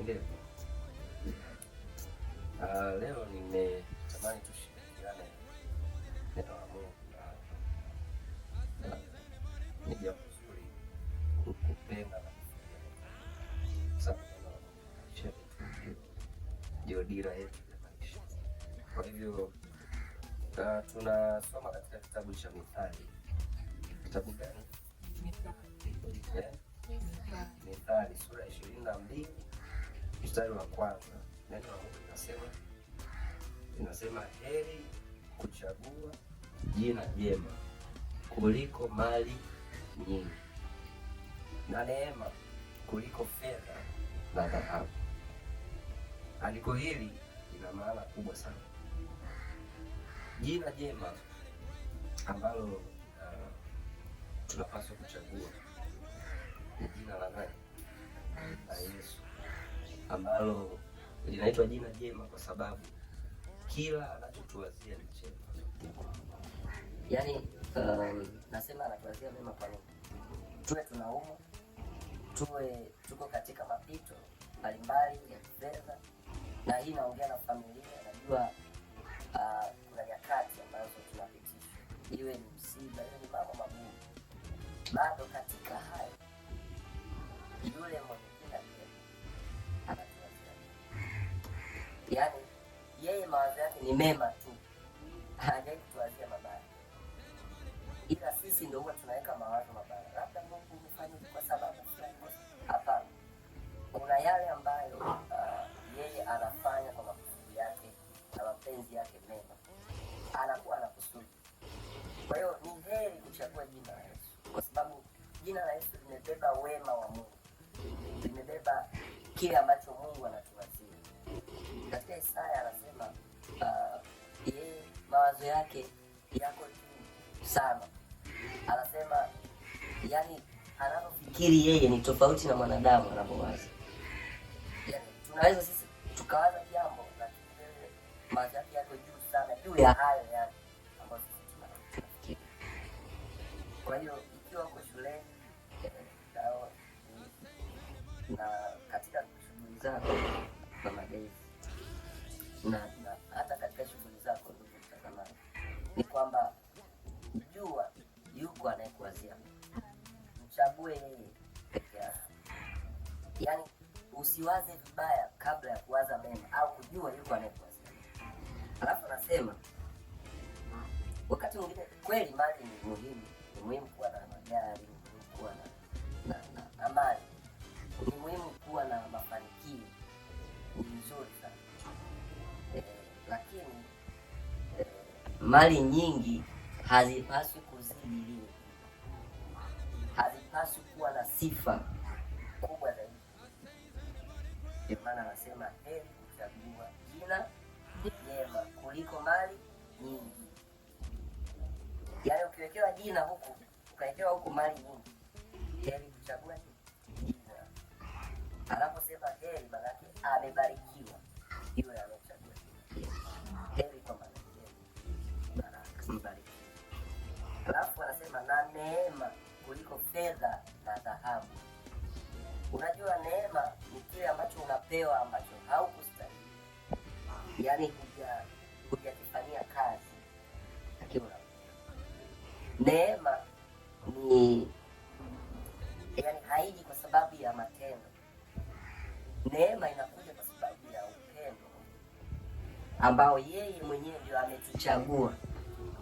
Ndio. Leo nimetamani tushirikiane neno la Mungu na ni jambo zuri kupenda na sababu ndio dira yetu ya maisha. Kwa hivyo tunasoma katika kitabu cha Mithali. Kitabu gani? Mithali sura 22 mstari wa kwanza. Neno la Mungu linasema heri kuchagua jina jema kuliko mali nyingi na neema kuliko fedha na dhahabu. Andiko hili lina maana kubwa sana. Jina jema ambalo tunapaswa kuchagua ni jina la nani? La Yesu, ambalo linaitwa jina jema kwa sababu kila anachotuwazia ni chema. Yaani nasema anatuwazia mema kwa nini? Tuwe tunaumwa, tuko katika mapito mbalimbali ya fedha, na hii naongea na familia. Najua kuna nyakati ambazo tunapitishwa, iwe ni msiba, iwe ni mambo magumu. Bado katika hayo yule mwenye jina jema anatuwazia. Yaani yeye mawazo yake ni mema tu, hajai kutuwazia mabaya. Ila sisi ndio huwa tunaweka mawazo mabaya, labda Mungu umefanya kwa sababu fulani. Hapana, kuna yale ambayo yeye anafanya kwa makusudi yake na mapenzi yake mema, anakuwa na kusudi. Kwa hiyo ni heri kuchagua jina la Yesu, kwa sababu jina la Yesu limebeba wema wa Mungu, limebeba kile ambacho Mungu anatuwazia. Katika Isaya anasema yeye mawazo yake yako juu sana. Anasema yani anapofikiri yeye ni tofauti na mwanadamu anapowaza. Yani tunaweza sisi tukawaza jambo lakini mawazo yake yako juu sana, juu ya hayo yani ambayo sisi tunafikiri. Kwa hiyo ikiwa uko shuleni na katika shughuli zako za madeni na hata katika shughuli zako ndugu mtazamaji, ni kwamba jua yuko anayekuwazia. Mchague yeye peke yake. Yaani usiwaze vibaya kabla ya kuwaza mema, au kujua yuko anayekuwazia. Alafu nasema wakati mwingine kweli mali ni muhimu. Ni muhimu kuwa na magari, ni muhimu kuwa na mali. Ni muhimu kuwa na mafanikio. Ni nzuri sana. Lakini mali nyingi hazipaswi kuzidi lile. Hazipaswi kuwa na sifa kubwa zaidi. Ndio maana anasema heri kuchagua jina jema kuliko mali nyingi. Yaani ukiwekewa jina huku, ukawekewa huku mali nyingi, heri kuchagua jina. Anaposema heri maana yake amebarikiwa yule anayechagua. Heri kwa maana baraka, mbarikiwa. Alafu anasema na neema kuliko fedha na dhahabu. Unajua neema ni kile ambacho unapewa ambacho haukustahili. Yaani hujakifanyia kazi, lakini neema ni yaani haiji kwa sababu ya matendo. Neema inakuja kwa sababu ya upendo ambao yeye mwenyewe ndio ametuchagua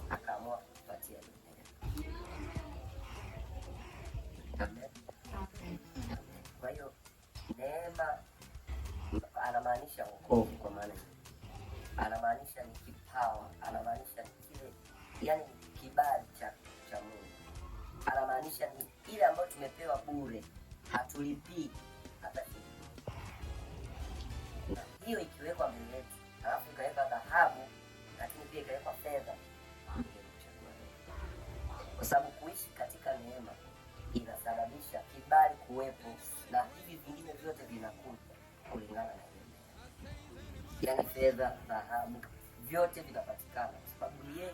akaamua kutupatia. Kwa hiyo neema anamaanisha wokovu, kwa maana anamaanisha ni kipawa, anamaanisha ni kile yani kibali cha Mungu. Anamaanisha ni ile ambayo tumepewa bure, hatulipii hata kitu. Na hiyo ikiwekwa mbele yetu, alafu ikaweka dhahabu, lakini pia ikawekwa fedha, kwa sababu kuishi katika neema inasababisha kibali kuwepo, na hivi vingine vyote vinakuja kulingana na neema. Yaani fedha, dhahabu, vyote vinapatikana kwa sababu yeye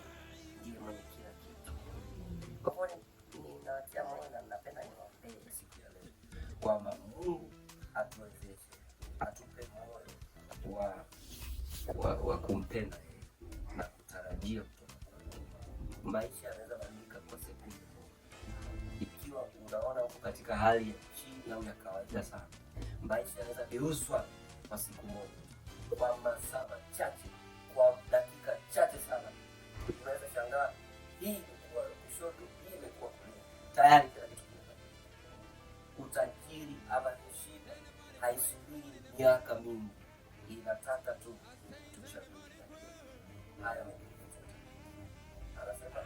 ndiye mwenye kila kitu. Kwa hiyo ninawatia moyo na napenda niwaambie siku ya leo kwamba Mungu atuwezeshe, wa kumpenda na kutarajia kutoka kwake. Maisha yanaweza badilika kwa sekunde. Ikiwa unaona uko katika hali ya chini au ya kawaida sana, maisha yanaweza geuzwa kwa siku moja, kwa masaa machache, kwa dakika chache sana. Unaweza shangaa hii imekuwa kushoto, hii imekuwa kulia, tayari kila kitu kimebadilika. Utajiri ama shida haisubiri miaka mingi, inataka tu tuchague. Haya anasema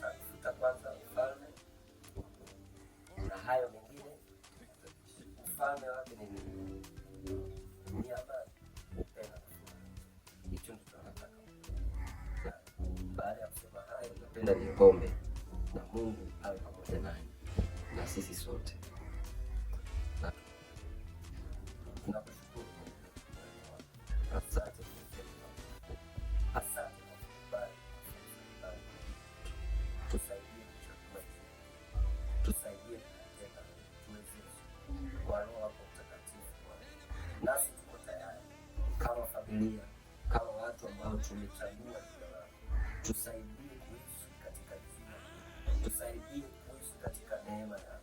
tafuta kwanza ufalme na hayo mengine. Ufalme wake ni nini? Ni amani, upendo. Hicho ndicho tunataka. Baada ya kusema hayo, napenda niombe na Mungu awe pamoja nanyi na sisi sote. Tunakushukuru. Asante. Asante kwa kubali. Tusaidie kuchukua. Tusaidie kutenda. Tuwezeshe kwa Roho wako Mtakatifu. Nasi tuko tayari kama familia, kama watu ambao tumechagua jina lako. Tusaidie kuishi katika jina. Tusaidie kuishi katika neema yako.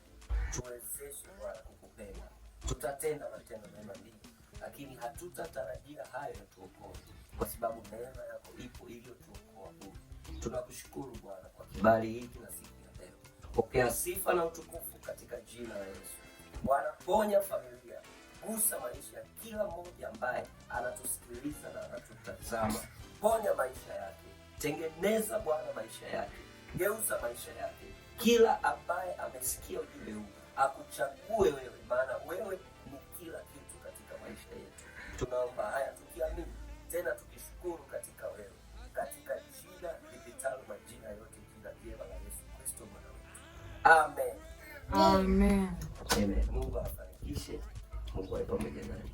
Tuwezeshe Bwana kukupenda. Tutatenda matendo mema ndio, lakini hatutatarajia hayo yatuokoe, kwa sababu neema yako ipo ili tuokoe bure. Tunakushukuru Bwana kwa kibali hiki na siku ya leo. Pokea sifa na utukufu katika jina la Yesu. Bwana, ponya familia, gusa maisha ya kila mmoja ambaye anatusikiliza na anatutazama. Ponya maisha yake, tengeneza Bwana maisha yake, geuza maisha yake. Kila ambaye amesikia ujumbe huu akuchague wewe, maana wewe ni kila kitu katika maisha yetu. Tunaomba haya tukiamini, tena tukishukuru katika wewe, katika jina lipitalo majina yote, jina jema la Yesu Kristo Bwana wetu. Amen. Amen. Amen. Mungu awafanikishe. Mungu awe pamoja nanyi.